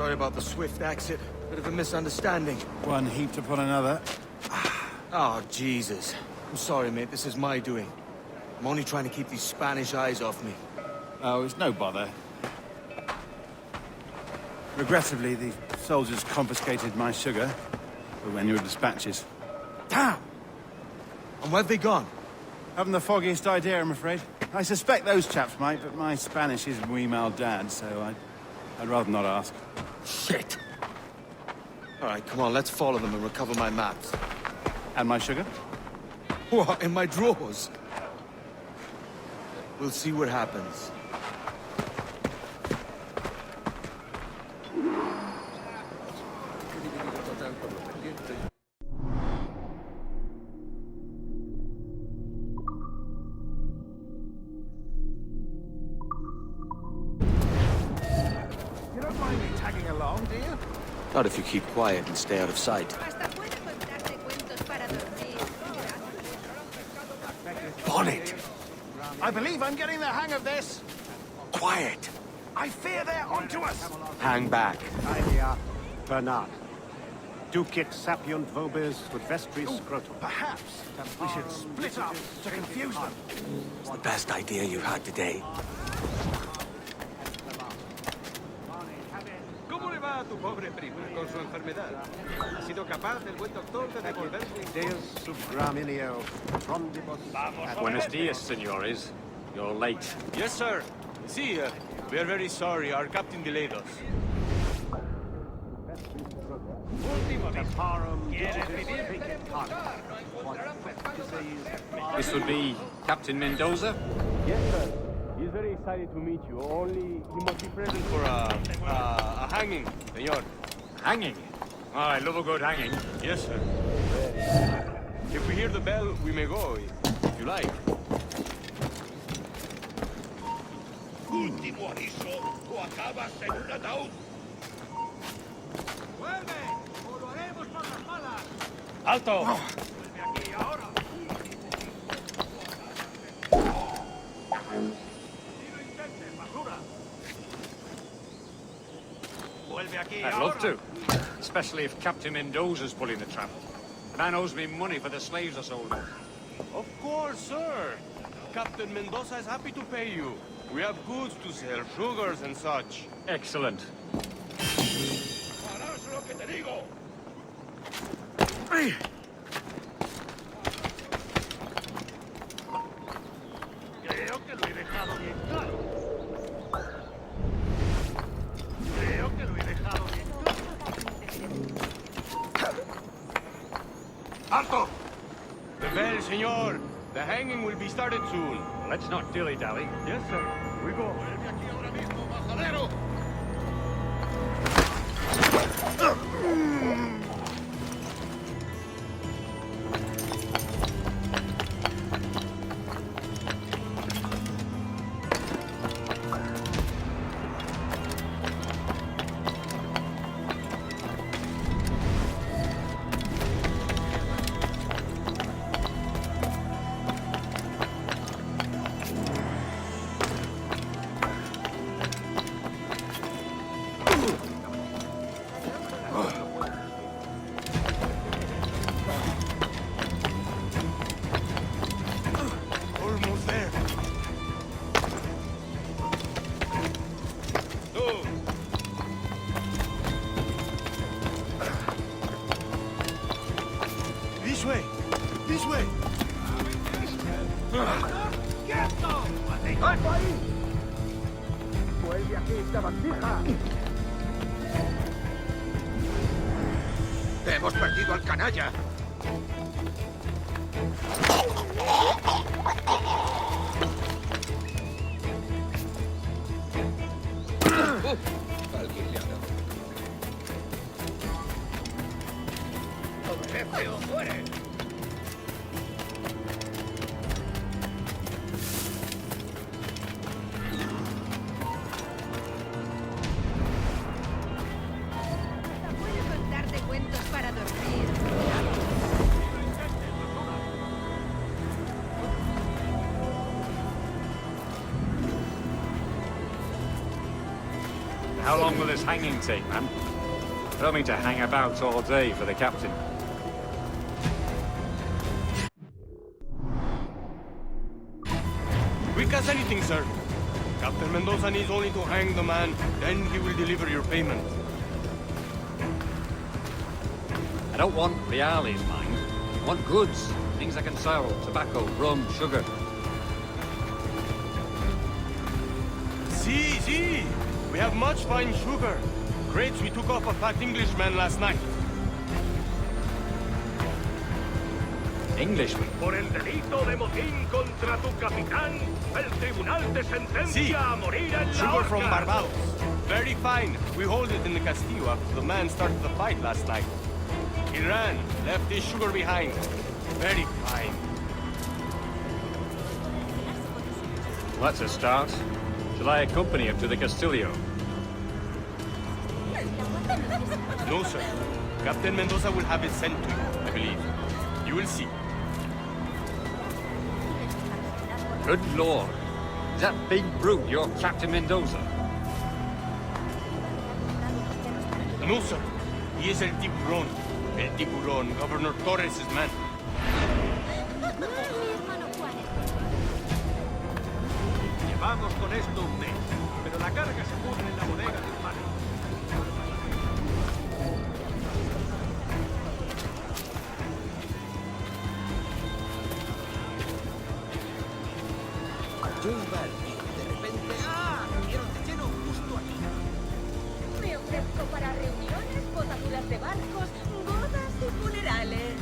Sorry about the swift exit. Bit of a misunderstanding. One heaped upon another. Oh, Jesus. I'm sorry, mate. This is my doing. I'm only trying to keep these Spanish eyes off me. Oh, it's no bother. Regrettably, the soldiers confiscated my sugar for annual dispatches. Damn! And where've they gone? Haven't the foggiest idea, I'm afraid. I suspect those chaps might, but my Spanish is muy mal dad, so I'd rather not ask. Shit! All right, come on, let's follow them and recover my maps. And my sugar? What, in my drawers? We'll see what happens. Not if you keep quiet and stay out of sight. Bonnet! I believe I'm getting the hang of this. Quiet! I fear they're onto us. Hang back. Idea, Bernard. Ducit sapiunt vobis ut vestris scrotum. Perhaps we should split up to confuse them. It's the best idea you've had today. ¿Cómo le va a tu pobre primo con su enfermedad? ¿Ha sido capaz el buen doctor de devolverle? Deus subgraminio, frondibus. Buenos dias, senores. You're late. Yes, sir. See, we are very sorry. Our captain delayed us. This would be Captain Mendoza? Yes, sir. He's very excited to meet you. Only he must be present for a hanging, senor. Hanging? Oh, I love a good hanging. Yes, sir. If we hear the bell, we may go, if you like. Último aviso, o acabas en un ataúd. ¡Vuelve! ¡O lo haremos por las malas! Alto! ¡Vuelve aquí ahora! ¡Ni lo intentes, basura! ¡Vuelve aquí I'd ahora! love to. Especially if Captain Mendoza's pulling the trap. The man owes me money for the slaves I sold him. Of course, sir. Captain Mendoza is happy to pay you. We have goods to sell, sugars and such. Excellent. Harás lo que te digo. Creo que lo he dejado bien claro. Creo que lo he dejado bien claro. Alto! The bell, senor. The hanging will be started soon. Let's not dilly-dally. Yes, sir. We go. Vuelve aquí ahora mismo, majadero. Almost there. Tú, This way! This way! ¡Quieto! ¡Alto ahí! ¡Vuelve aquí esta bandija! hemos perdido al canalla. Alguien le ha dado. ¡Obedece o muere! How long will this hanging take, man? Tell me to hang about all day for the captain. Quick as anything, sir. Captain Mendoza needs only to hang the man, then he will deliver your payment. I don't want reales, mind. I want goods. Things I can sell. Tobacco, rum, sugar. See. We have much fine sugar. Crates we took off a fat Englishman last night. Englishman? Por el delito de motín contra tu capitán, el tribunal te sentencia a morir en la Sugar from horca. Barbados. Very fine. We hold it in the Castillo after the man started the fight last night. He ran, left his sugar behind. Very fine. Well, that's a start. Shall I accompany him to the Castillo? No, sir. Captain Mendoza will have it sent to you, I believe. You will see. Good lord. Is that big brute your Captain Mendoza? No, sir. He is El Tiburón. El Tiburón, Governor Torres' man. Llevamos con esto un mes, pero la carga se pudre en la bodega del Vane. Yo iba al pie, de repente... ¡Ah! Quiero te lleno justo aquí. Me ofrezco para reuniones, botaduras de barcos, bodas y funerales.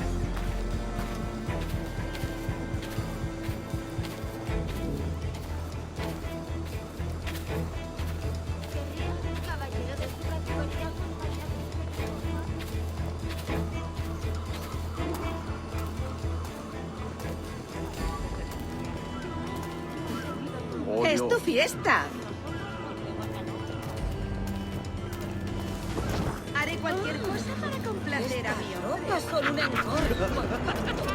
Caballero del Ratonhnhaké. ¡Es tu fiesta! Haré cualquier cosa para complacer a mi hombre. Ropas con un engorro.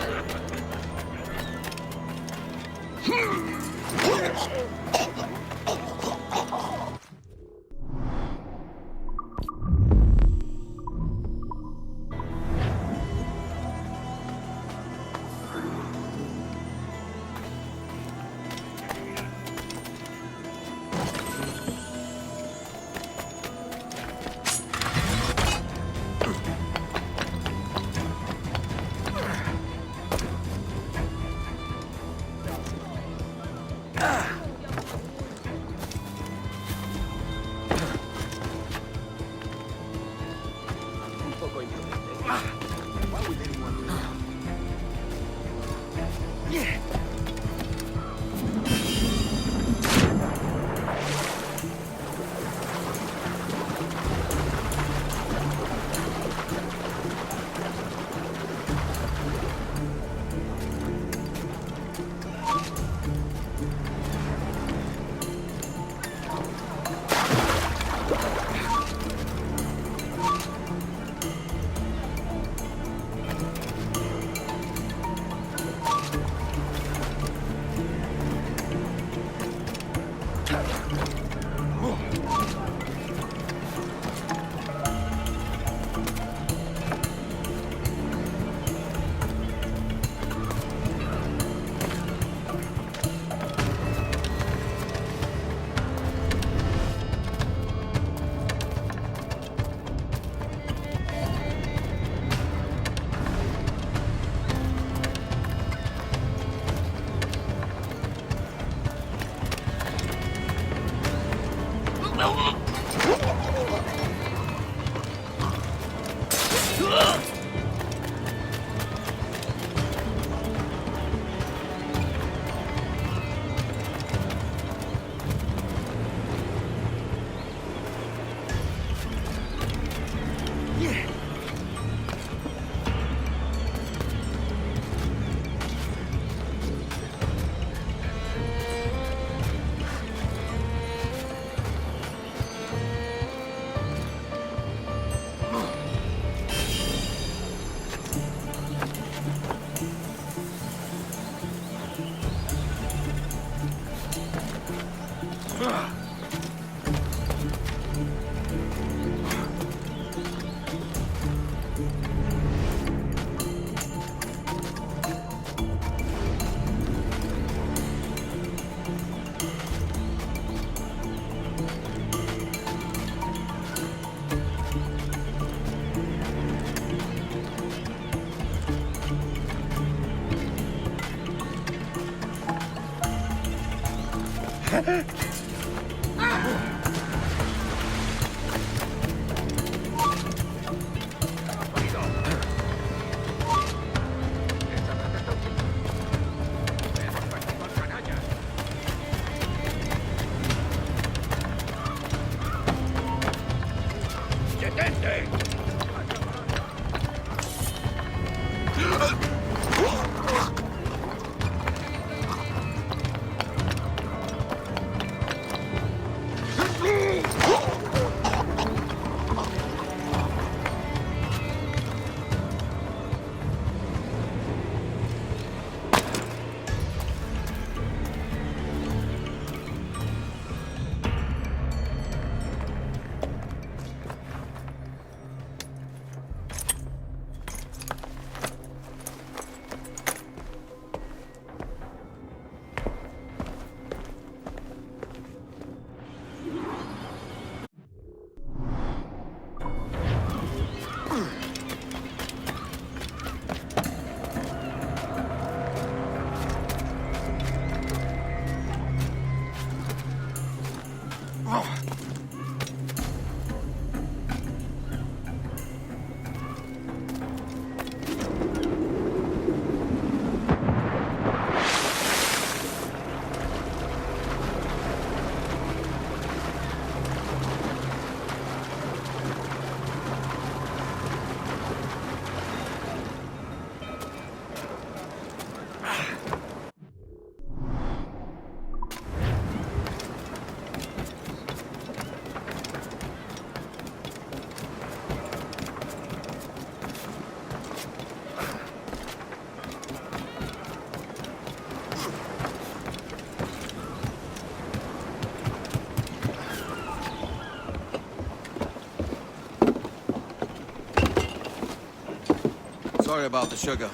Sorry about the sugar.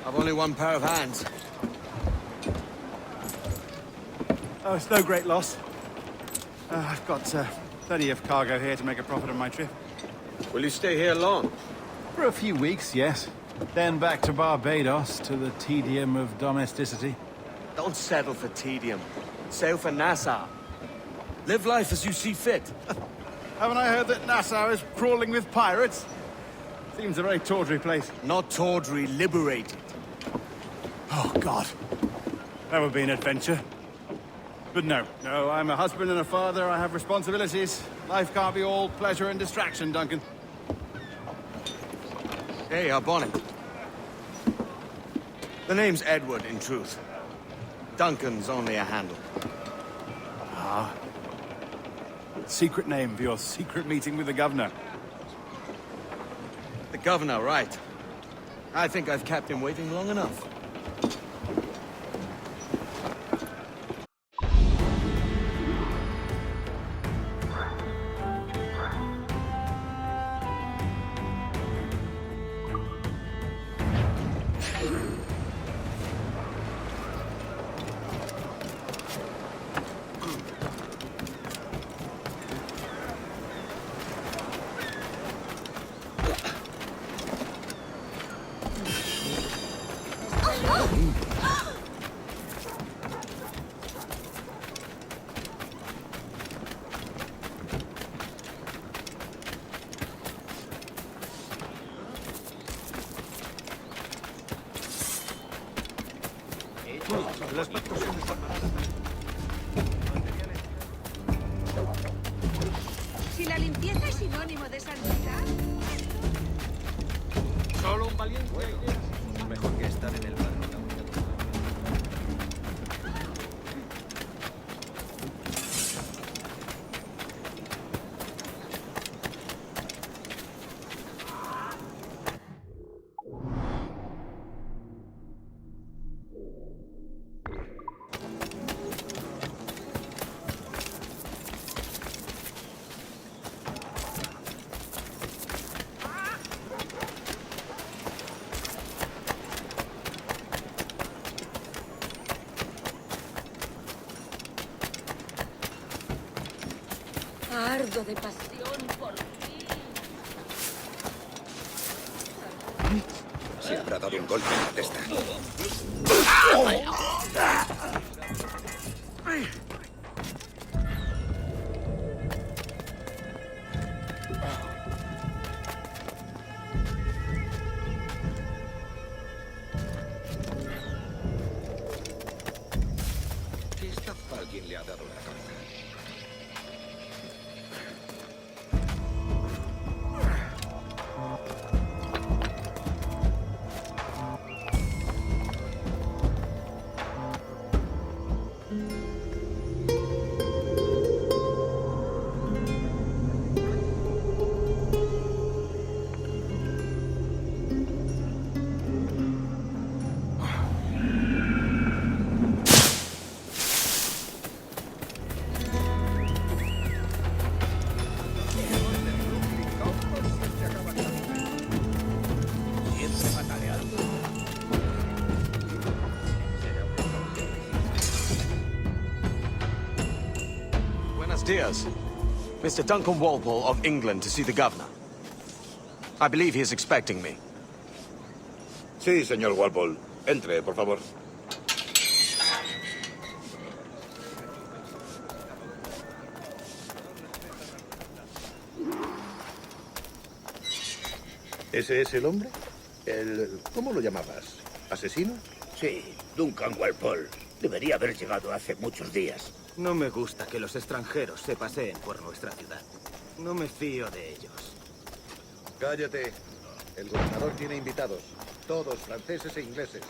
I've only one pair of hands. Oh, it's no great loss. I've got plenty of cargo here to make a profit on my trip. Will you stay here long? For a few weeks, yes. Then back to Barbados, to the tedium of domesticity. Don't settle for tedium. Sail for Nassau. Live life as you see fit. Haven't I heard that Nassau is crawling with pirates? Seems a very tawdry place. Not tawdry, liberated. Oh, God. That would be an adventure. But no, I'm a husband and a father. I have responsibilities. Life can't be all pleasure and distraction, Duncan. Hey, Bonny. The name's Edward, in truth. Duncan's only a handle. Ah. Secret name for your secret meeting with the governor. The governor, right. I think I've kept him waiting long enough. Si la limpieza es sinónimo de santidad. Solo un valiente. Mejor que estar en el barro. Ardo de pasión por ti. Se habrá dado un golpe en la testa. Diaz. Mr. Duncan Walpole of England to see the governor. I believe he is expecting me. Sí, señor Walpole. Entre, por favor. ¿Ese es el hombre? ¿Cómo lo llamabas? ¿Asesino? Sí, Duncan Walpole. Debería haber llegado hace muchos días. No me gusta que los extranjeros se paseen por nuestra ciudad. No me fío de ellos. Cállate. El gobernador tiene invitados. Todos franceses e ingleses.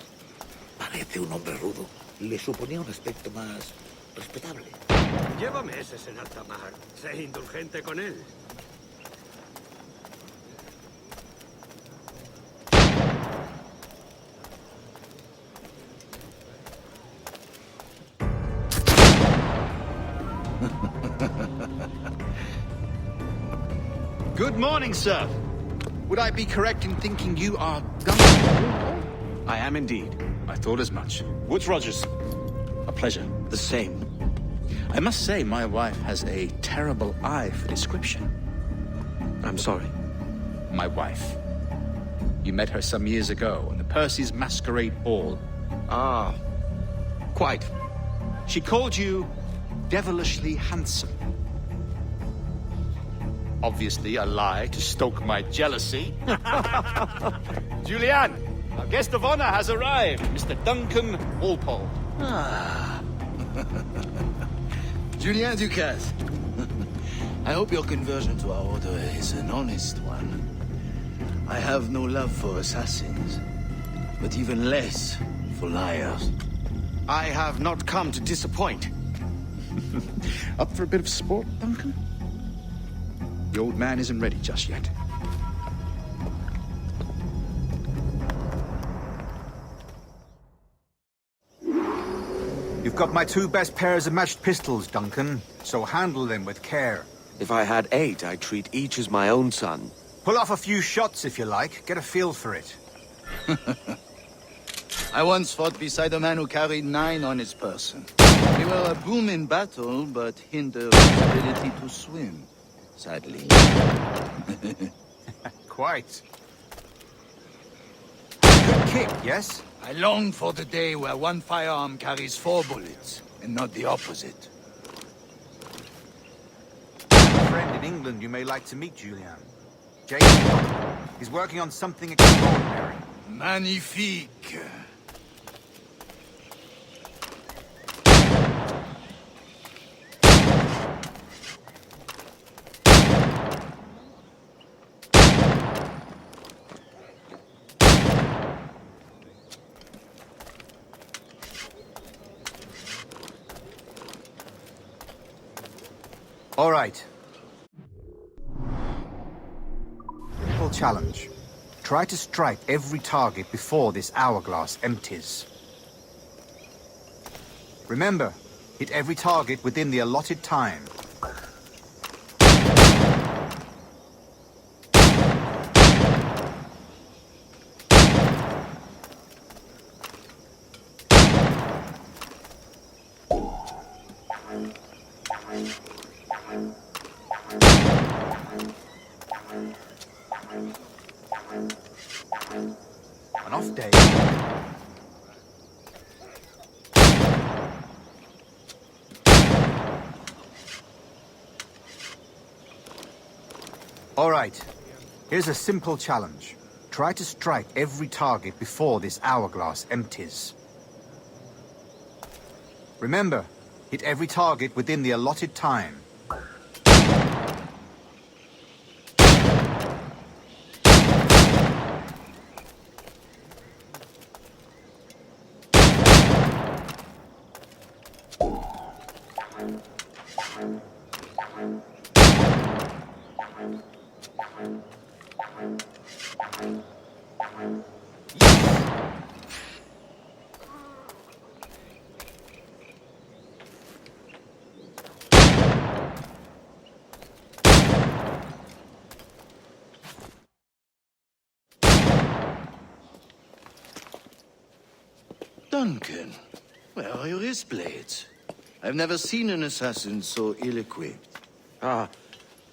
Parece un hombre rudo. Le suponía un aspecto más respetable. Lleva meses en alta mar. Sé indulgente con él. Good morning, sir. Would I be correct in thinking you are Duncan? I am indeed. I thought as much. Woods Rogers. A pleasure. The same. I must say, my wife has a terrible eye for description. I'm sorry. My wife. You met her some years ago on the Percy's Masquerade Ball. Ah, quite. She called you devilishly handsome. Obviously a lie to stoke my jealousy. Julianne, our guest of honor has arrived, Mr. Duncan Walpole. Ah. Julien Ducasse. I hope your conversion to our order is an honest one. I have no love for assassins, but even less for liars. I have not come to disappoint. Up for a bit of sport, Duncan? The old man isn't ready just yet. You've got my 2 best pairs of matched pistols, Duncan, so handle them with care. If I had 8, I'd treat each as my own son. Pull off a few shots if you like, get a feel for it. I once fought beside a man who carried 9 on his person. We were a boom in battle, but hindered his ability to swim. Sadly. Quite. Good kick, yes? I long for the day where one firearm carries 4 bullets, and not the opposite. A friend in England you may like to meet, Julian. James. He's working on something extraordinary. Magnifique. All right. Simple challenge. Try to strike every target before this hourglass empties. Remember, hit every target within the allotted time. An off day. All right. Here's a simple challenge. Try to strike every target before this hourglass empties. Remember, hit every target within the allotted time. Duncan, where are your wrist blades? I've never seen an assassin so ill-equipped. Ah,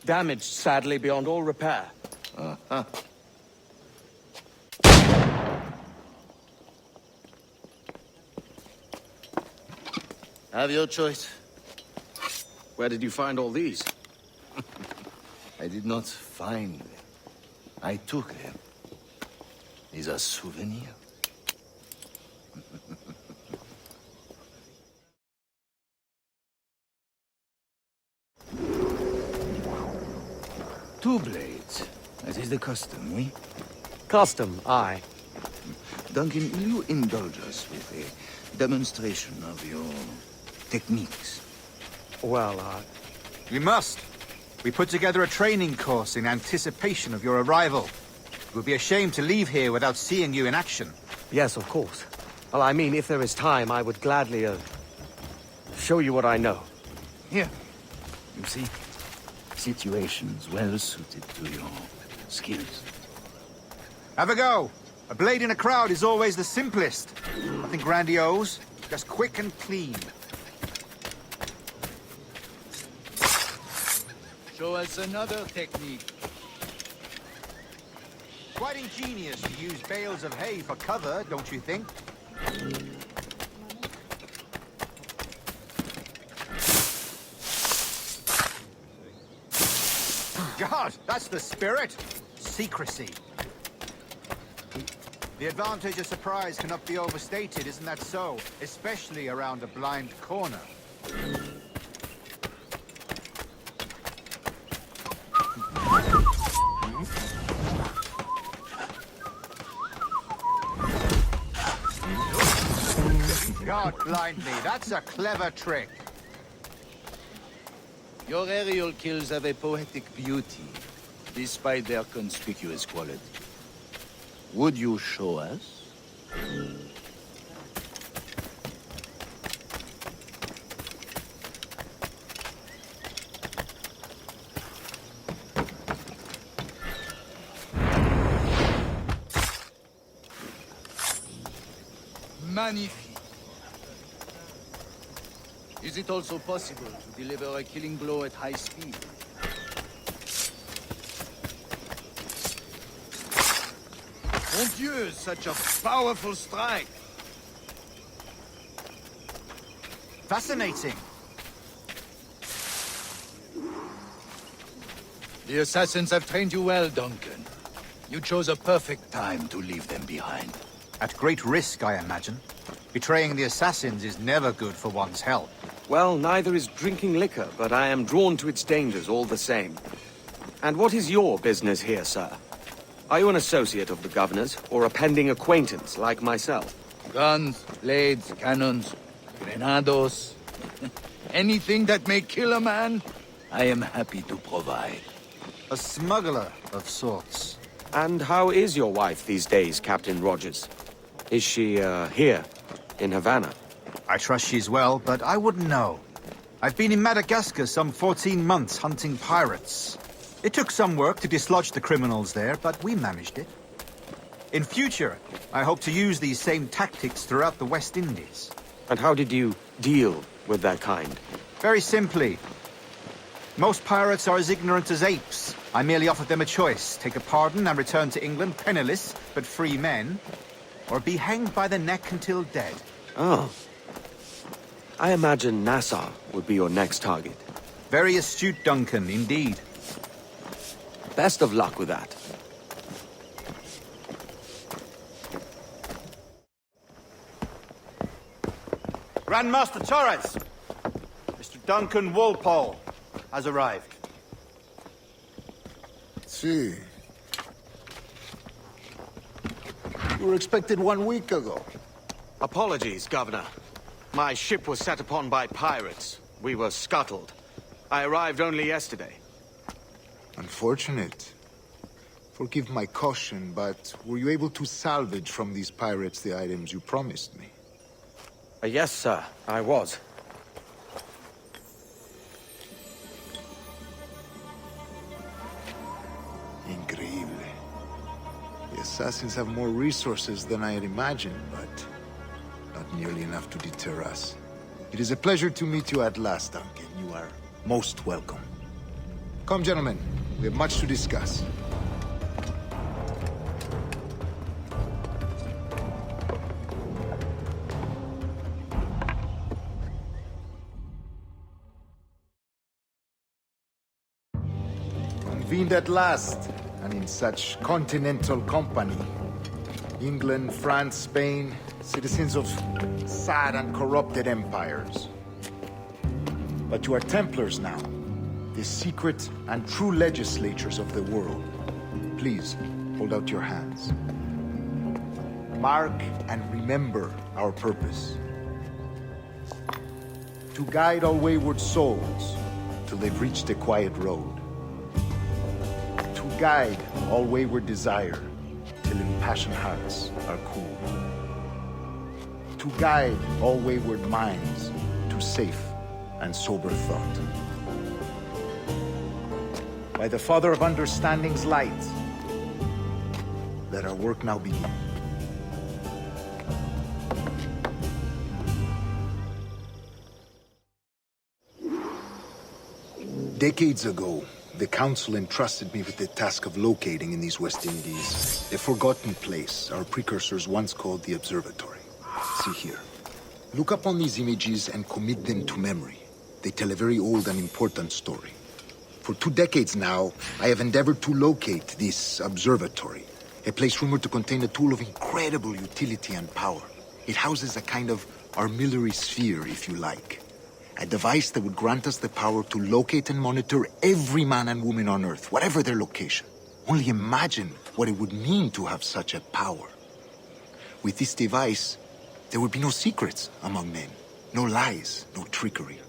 damaged sadly beyond all repair. Uh-huh. Have your choice. Where did you find all these? I did not find them. I took them. These are souvenirs. Two blades. That is the custom, oui? Custom, aye. Duncan, will you indulge us with a demonstration of your techniques? Well, We must. We put together a training course in anticipation of your arrival. It would be a shame to leave here without seeing you in action. yes, of course. Well, I mean, if there is time, I would gladly, show you what I know. Here. You see? Situations well suited to your skills. Have a go. A blade in a crowd is always the simplest. Nothing grandiose, just quick and clean. Show us another technique. Quite ingenious to use bales of hay for cover, don't you think? God, that's the spirit! Secrecy. The advantage of surprise cannot be overstated, isn't that so? Especially around a blind corner. God blind me, that's a clever trick. Your aerial kills have a poetic beauty, despite their conspicuous quality. Would you show us? Magnifique. Is it also possible to deliver a killing blow at high speed? Mon Dieu, such a powerful strike! Fascinating. The assassins have trained you well, Duncan. You chose a perfect time to leave them behind. At great risk, I imagine. Betraying the assassins is never good for one's health. Well, neither is drinking liquor, but I am drawn to its dangers all the same. And what is your business here, sir? Are you an associate of the governor's, or a pending acquaintance like myself? Guns, blades, cannons, grenados. Anything that may kill a man, I am happy to provide. A smuggler of sorts. And how is your wife these days, Captain Rogers? Is she, here, in Havana? I trust she's well, but I wouldn't know. I've been in Madagascar some 14 months hunting pirates. It took some work to dislodge the criminals there, but we managed it. In future, I hope to use these same tactics throughout the West Indies. And how did you deal with that kind? Very simply. Most pirates are as ignorant as apes. I merely offered them a choice. Take a pardon and return to England penniless, but free men. Or be hanged by the neck until dead. Oh. I imagine Nassau would be your next target. Very astute, Duncan, indeed. Best of luck with that. Grandmaster Torres! Mr. Duncan Walpole has arrived. See. You were expected 1 week ago. Apologies, Governor. My ship was set upon by pirates. We were scuttled. I arrived only yesterday. Unfortunate. Forgive my caution, but were you able to salvage from these pirates the items you promised me? Yes, sir, I was. Increíble. The assassins have more resources than I had imagined, but not nearly enough to deter us. It is a pleasure to meet you at last, Duncan. You are most welcome. Come, gentlemen. We have much to discuss. Convened at last, and in such continental company. England, France, Spain, citizens of sad and corrupted empires. But you are Templars now, the secret and true legislators of the world. Please, hold out your hands. Mark and remember our purpose. To guide all wayward souls till they've reached the quiet road. To guide all wayward desire till impassioned hearts are cool. To guide all wayward minds to safe and sober thought. By the Father of Understanding's light, let our work now begin. Decades ago, the Council entrusted me with the task of locating in these West Indies a forgotten place our precursors once called the Observatory. See here. Look upon these images and commit them to memory. They tell a very old and important story. For 2 decades now, I have endeavored to locate this observatory, a place rumored to contain a tool of incredible utility and power. It houses a kind of armillary sphere, if you like. A device that would grant us the power to locate and monitor every man and woman on Earth, whatever their location. Only imagine what it would mean to have such a power. With this device, there would be no secrets among men, no lies, no trickery.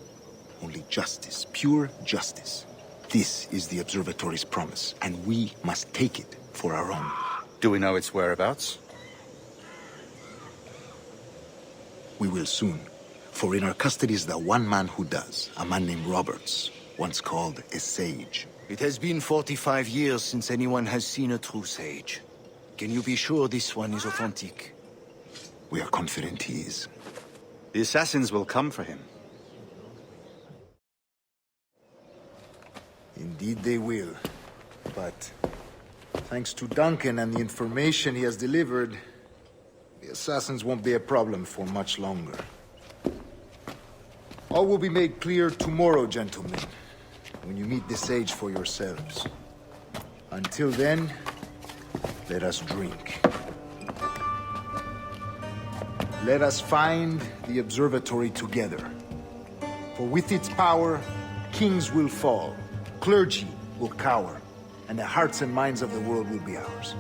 Only justice, pure justice. This is the observatory's promise, and we must take it for our own. Do we know its whereabouts? We will soon. For in our custody is the one man who does, a man named Roberts, once called a sage. It has been 45 years since anyone has seen a true sage. Can you be sure this one is authentic? We are confident he is. The assassins will come for him. Indeed they will. But thanks to Duncan and the information he has delivered, the assassins won't be a problem for much longer. All will be made clear tomorrow, gentlemen, when you meet the sage for yourselves. Until then, let us drink. Let us find the observatory together. For with its power, kings will fall, clergy will cower, and the hearts and minds of the world will be ours.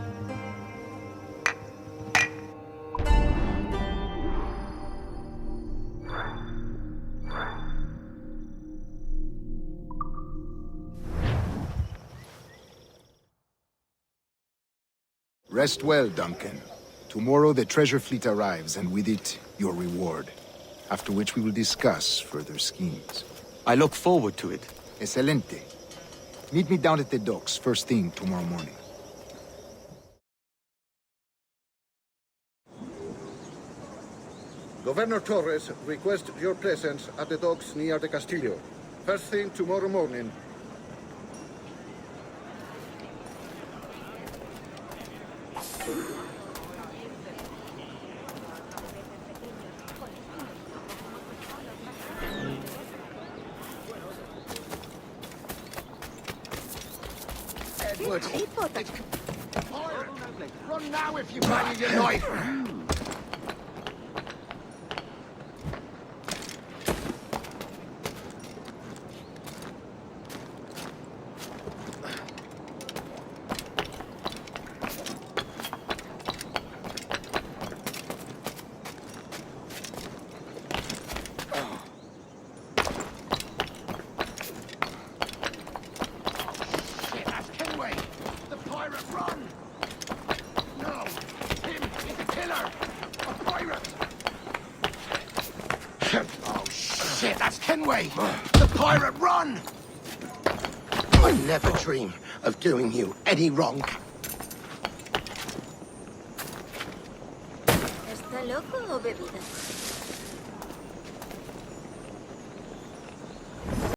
Rest well, Duncan. Tomorrow the treasure fleet arrives, and with it, your reward. After which we will discuss further schemes. I look forward to it. Excelente. Meet me down at the docks first thing tomorrow morning. Governor Torres requests your presence at the docks near the Castillo. First thing tomorrow morning. Edward! Run now if you find your knife! Kenway! The pirate run! Oh, shit, that's Kenway! The pirate, run! I never dream of doing you any wrong. ¿Está loco o bebida?